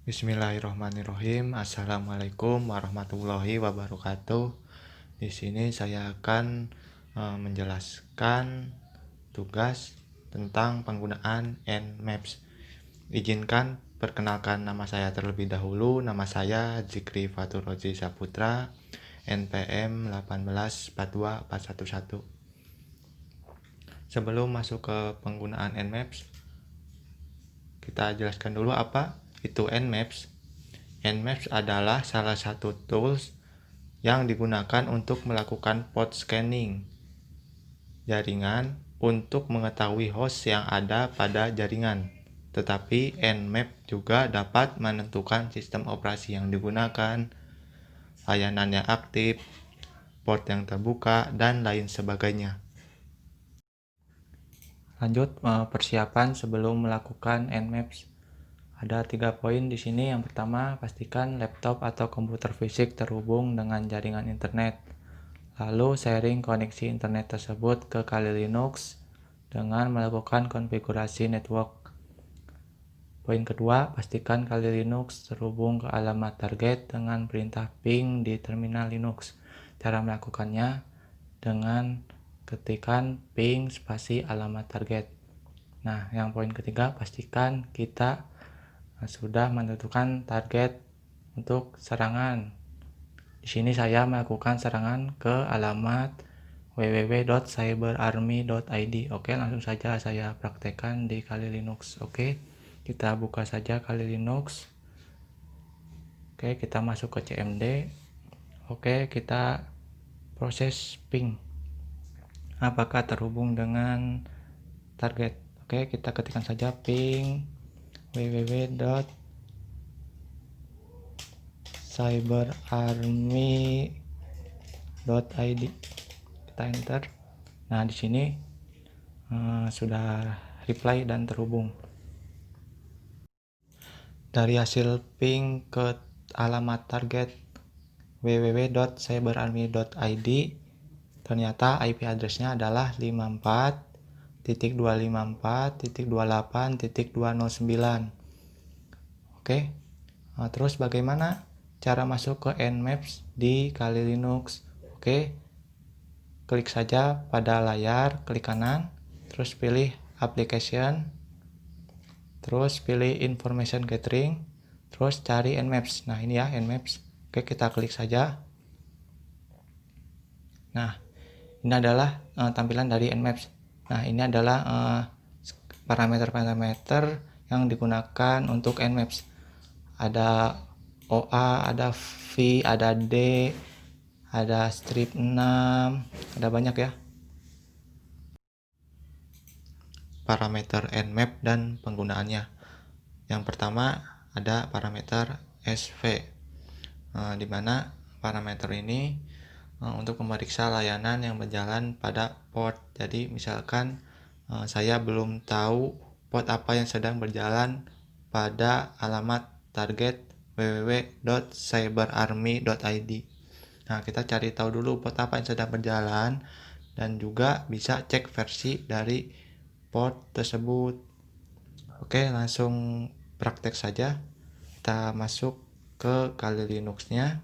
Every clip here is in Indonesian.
Bismillahirrahmanirrahim. Assalamualaikum warahmatullahi wabarakatuh. Di sini saya akan menjelaskan tugas tentang penggunaan Nmaps. Izinkan perkenalkan nama saya terlebih dahulu. Nama saya Zikri Faturozi Saputra, NPM 1842411. Sebelum masuk ke penggunaan Nmaps, kita jelaskan dulu apa itu Nmaps. Nmaps adalah salah satu tools yang digunakan untuk melakukan port scanning jaringan untuk mengetahui host yang ada pada jaringan. Tetapi Nmap juga dapat menentukan sistem operasi yang digunakan, layanan yang aktif, port yang terbuka, dan lain sebagainya. Lanjut persiapan sebelum melakukan Nmaps. Ada 3 poin di sini. Yang pertama, pastikan laptop atau komputer fisik terhubung dengan jaringan internet. Lalu sharing koneksi internet tersebut ke Kali Linux dengan melakukan konfigurasi network. Poin kedua, pastikan Kali Linux terhubung ke alamat target dengan perintah ping di terminal Linux. Cara melakukannya dengan ketikan ping spasi alamat target. Nah, yang poin ketiga, pastikan kita sudah menentukan target untuk serangan. Di sini saya melakukan serangan ke alamat www.cyberarmy.id. Oke, langsung saja saya praktekkan di Kali Linux. Oke, kita buka saja Kali Linux. Oke, kita masuk ke CMD. Oke, kita proses ping. Apakah terhubung dengan target? Oke, kita ketikkan saja ping www.cyberarmy.id. Kita enter. Nah, di sini sudah reply dan terhubung. Dari hasil ping ke alamat target www.cyberarmy.id, ternyata IP address-nya adalah 54.254.28.209. Oke. Terus bagaimana cara masuk ke Nmaps di Kali Linux? Oke. Klik saja pada layar, klik kanan, terus pilih application, terus pilih information gathering, terus cari Nmaps. Nah, ini ya Nmaps. Oke, kita klik saja. Nah, ini adalah tampilan dari Nmaps. Nah, ini adalah parameter-parameter yang digunakan untuk Nmaps. Ada OA, ada V, ada D, ada strip 6, ada banyak ya. Parameter Nmap dan penggunaannya. Yang pertama ada parameter SV, di mana parameter ini untuk memeriksa layanan yang berjalan pada port. Jadi misalkan saya belum tahu port apa yang sedang berjalan pada alamat target www.cyberarmy.id. Nah, kita cari tahu dulu port apa yang sedang berjalan dan juga bisa cek versi dari port tersebut. Oke, langsung praktek saja. Kita masuk ke Kali Linux-nya.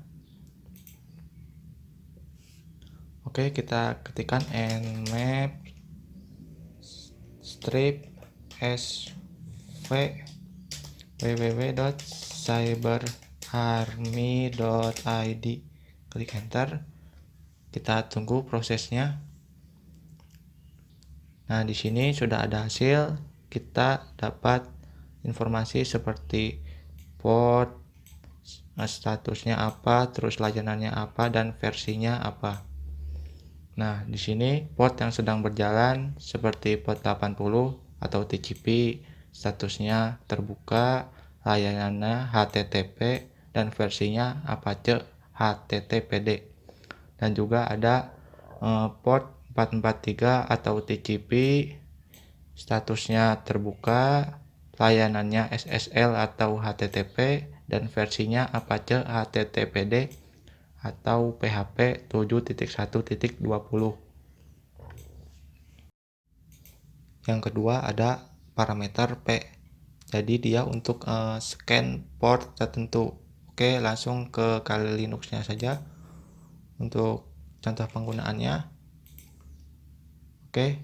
Oke, kita ketikkan nmap strip sv www.cyberarmy.id. Klik enter. Kita tunggu prosesnya. Nah, di sini sudah ada hasil. Kita dapat informasi seperti port, statusnya apa, terus layanannya apa, dan versinya apa. Nah, di sini port yang sedang berjalan seperti port 80 atau TCP, statusnya terbuka, layanannya HTTP, dan versinya Apache HTTPD. Dan juga ada port 443 atau TCP, statusnya terbuka, layanannya SSL atau HTTP, dan versinya Apache HTTPD atau PHP 7.1.20. Yang kedua ada parameter P. Jadi dia untuk scan port tertentu. Oke, langsung ke Kali Linux-nya saja untuk contoh penggunaannya. Oke,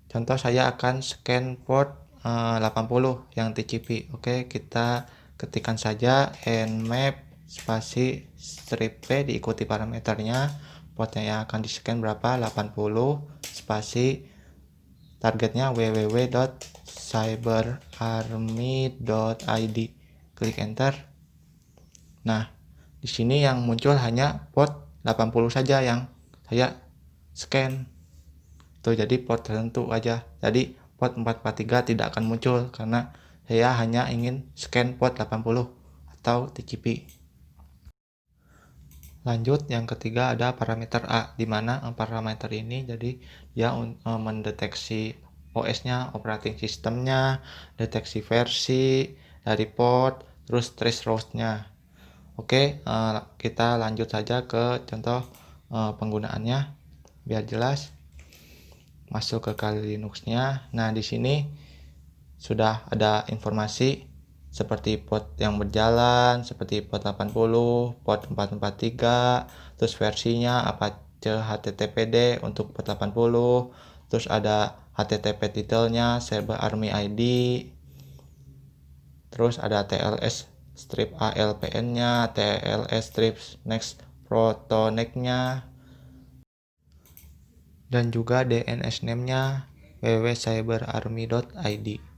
contoh saya akan scan port 80 yang TCP. Oke, kita ketikkan saja nmap spasi strip p, diikuti parameternya. Portnya yang akan di scan berapa? 80 spasi targetnya www.cyberarmy.id. Klik enter. Nah, di sini yang muncul hanya port 80 saja yang saya scan. Tuh, jadi port tertentu aja. Jadi port 443 tidak akan muncul karena saya hanya ingin scan port 80 atau TCP. Lanjut, yang ketiga ada parameter A, di mana parameter ini jadi dia mendeteksi OS-nya, operating system-nya, deteksi versi dari port, terus trace route-nya. Oke, kita lanjut saja ke contoh penggunaannya biar jelas. Masuk ke Kali Linux-nya. Nah, di sini sudah ada informasi seperti port yang berjalan, seperti port 80, port 443, terus versinya Apache HTTPD untuk port 80, terus ada HTTP titelnya, Cyber Army ID, terus ada TLS strip ALPN-nya, TLS strip next protonek-nya, dan juga DNS name-nya www.cyberarmy.id.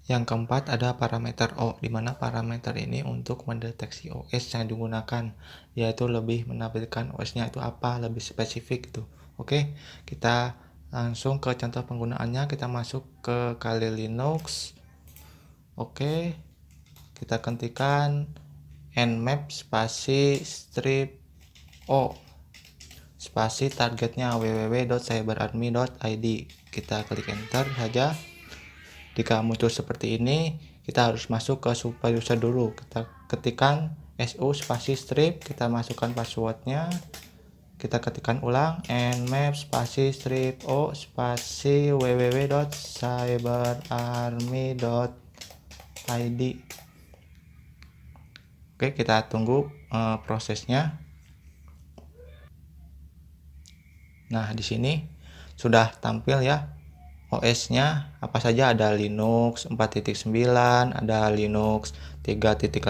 Yang keempat ada parameter O, di mana parameter ini untuk mendeteksi OS yang digunakan, yaitu lebih menampilkan OS-nya itu apa, lebih spesifik tuh. Oke, kita langsung ke contoh penggunaannya. Kita masuk ke Kali Linux. Oke, kita ketikkan nmap spasi strip O spasi targetnya www.cyberarmy.id. Kita klik enter saja. Jika muncul seperti ini, kita harus masuk ke super user dulu. Kita ketikkan su spasi strip, kita masukkan passwordnya, kita ketikkan ulang nmap spasi strip o spasi www.cyberarmy.id. Oke, kita tunggu prosesnya. Nah, di sini sudah tampil ya OS-nya apa saja, ada Linux 4.9, ada Linux 3.18,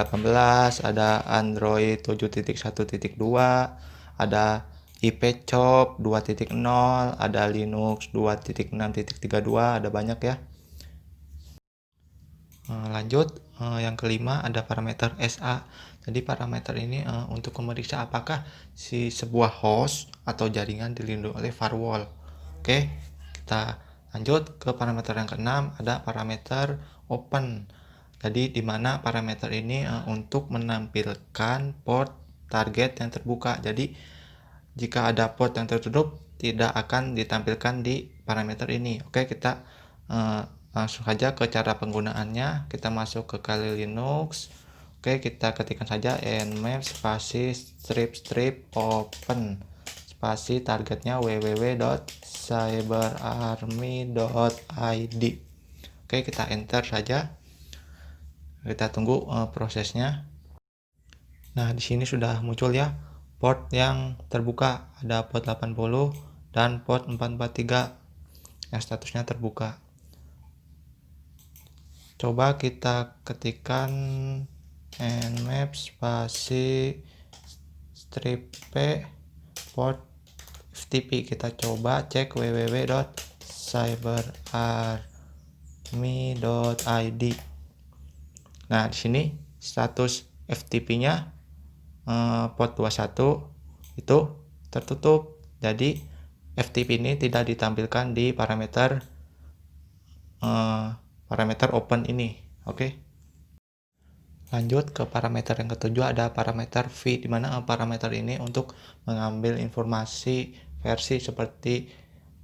ada Android 7.1.2, ada IPCOP 2.0, ada Linux 2.6.32, ada banyak ya. Lanjut, yang kelima ada parameter SA. Jadi parameter ini untuk memeriksa apakah sebuah host atau jaringan dilindungi oleh firewall. Oke, kita lanjut ke parameter yang keenam, ada parameter open. Jadi di mana parameter ini untuk menampilkan port target yang terbuka. Jadi jika ada port yang tertutup tidak akan ditampilkan di parameter ini. Oke, kita langsung saja ke cara penggunaannya. Kita masuk ke Kali Linux. Oke, kita ketikkan saja nmap spasi strip open spasi targetnya www.cyberarmy.id. Oke, kita enter saja. Kita tunggu prosesnya. Nah, di sini sudah muncul ya port yang terbuka, ada port 80 dan port 443 yang statusnya terbuka. Coba kita ketikkan nmap spasi strip p port FTP. Kita coba cek www.cyberarmy.id. Nah, di sini status FTP-nya port 21 itu tertutup. Jadi FTP ini tidak ditampilkan di parameter open ini. Oke. Lanjut ke parameter yang ketujuh, ada parameter V, di mana parameter ini untuk mengambil informasi versi seperti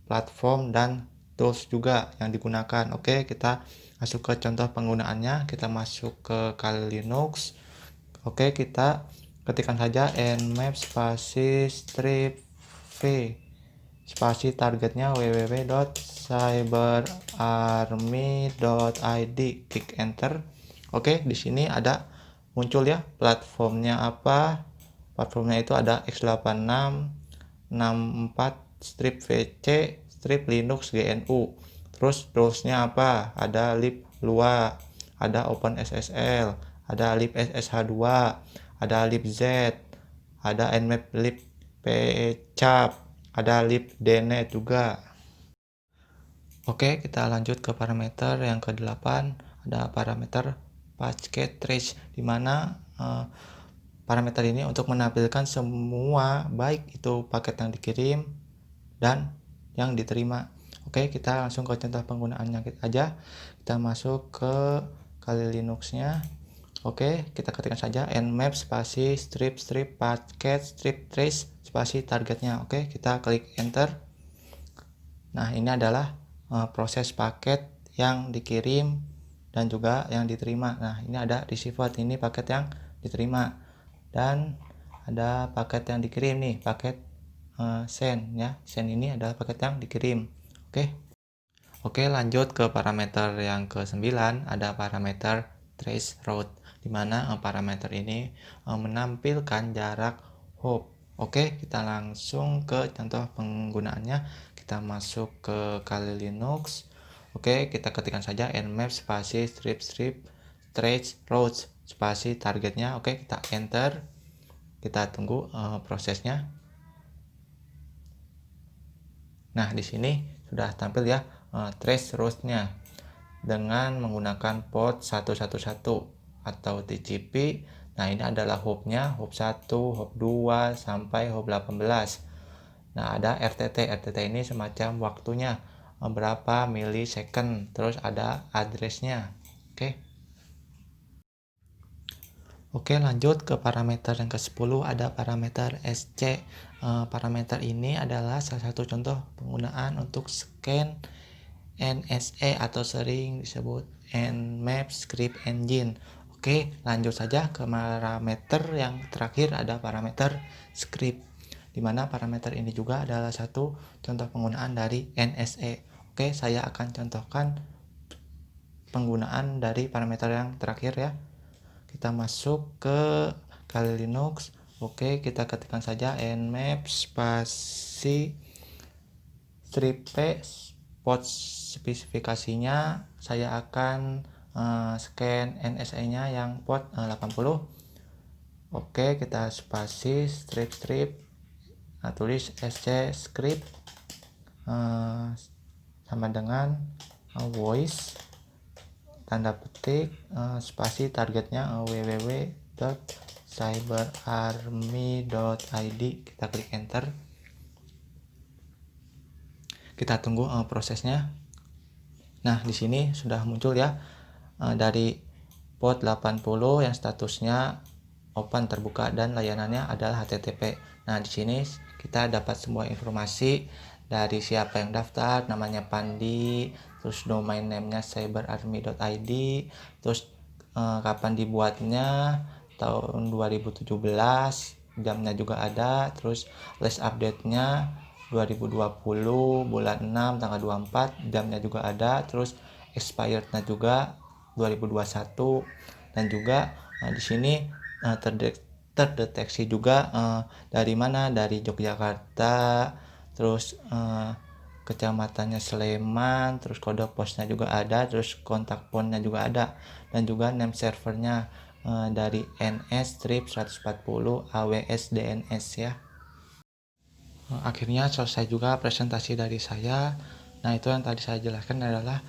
platform dan tools juga yang digunakan. Oke, kita masuk ke contoh penggunaannya. Kita masuk ke Kali Linux. Oke, kita ketikkan saja nmap spasi strip v spasi targetnya www cyberarmy.id, klik enter. Oke, di sini ada muncul ya platformnya apa. Platformnya itu ada x86, 64, strip VC, strip Linux GNU. Terus toolsnya apa? Ada liblua, ada OpenSSL, ada libssh2, ada libz, ada nmap libpcap, ada libdnet juga. Oke, kita lanjut ke parameter yang ke-8. Ada parameter packet trace, di mana parameter ini untuk menampilkan semua, baik itu paket yang dikirim dan yang diterima. Oke, kita langsung ke contoh penggunaannya aja. Kita masuk ke Kali Linuxnya. Oke, kita ketikkan saja nmap spasi strip packet strip trace spasi targetnya. Oke, kita klik enter. Nah, ini adalah proses paket yang dikirim dan juga yang diterima. Nah, ini ada receiver, ini paket yang diterima, dan ada paket yang dikirim nih, paket send ya. Send ini adalah paket yang dikirim. Oke, lanjut ke parameter yang ke-9. Ada parameter trace route, di mana parameter ini menampilkan jarak hop. Oke, kita langsung ke contoh penggunaannya. Kita masuk ke Kali Linux. Oke, kita ketikkan saja nmap spasi strip trace routes spasi targetnya. Oke, kita enter. Kita tunggu prosesnya. Nah, di sini sudah tampil ya trace route-nya dengan menggunakan port 111 atau TCP. Nah, ini adalah hop-nya, hop 1, hop 2 sampai hop 18. Nah, ada RTT. RTT ini semacam waktunya, berapa milisecond. Terus ada address-nya. Oke, lanjut ke parameter yang ke-10. Ada parameter SC. Parameter ini adalah salah satu contoh penggunaan untuk scan NSE atau sering disebut Nmap Script Engine. Oke, lanjut saja ke parameter yang terakhir. Ada parameter script, di mana parameter ini juga adalah satu contoh penggunaan dari NSE. Oke, saya akan contohkan penggunaan dari parameter yang terakhir ya. Kita masuk ke Kali Linux. Oke, kita ketikkan saja nmap spasi strip p, port spesifikasinya saya akan scan NSE-nya yang port 80. Oke, kita spasi strip, tulis sc script sama dengan voice tanda petik spasi targetnya www.cyberarmy.id. Kita klik enter. Kita tunggu prosesnya. Nah, di sini sudah muncul ya dari port 80 yang statusnya open terbuka dan layanannya adalah HTTP. Nah, di sini kita dapat semua informasi dari siapa yang daftar, namanya Pandi, terus domain name-nya cyberarmy.id, terus kapan dibuatnya, tahun 2017, jamnya juga ada, terus list update-nya 2020 bulan 6 tanggal 24, jamnya juga ada, terus expired-nya juga 2021, dan juga di sini terdeteksi juga dari mana, dari Yogyakarta, terus kecamatannya Sleman, terus kode posnya juga ada, terus kontak phone-nya juga ada, dan juga name servernya dari ns-140 awsdns ya. Akhirnya selesai juga presentasi dari saya. Nah, itu yang tadi saya jelaskan adalah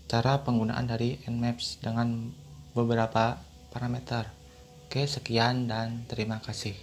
cara penggunaan dari Nmaps dengan beberapa parameter. Oke, sekian dan terima kasih.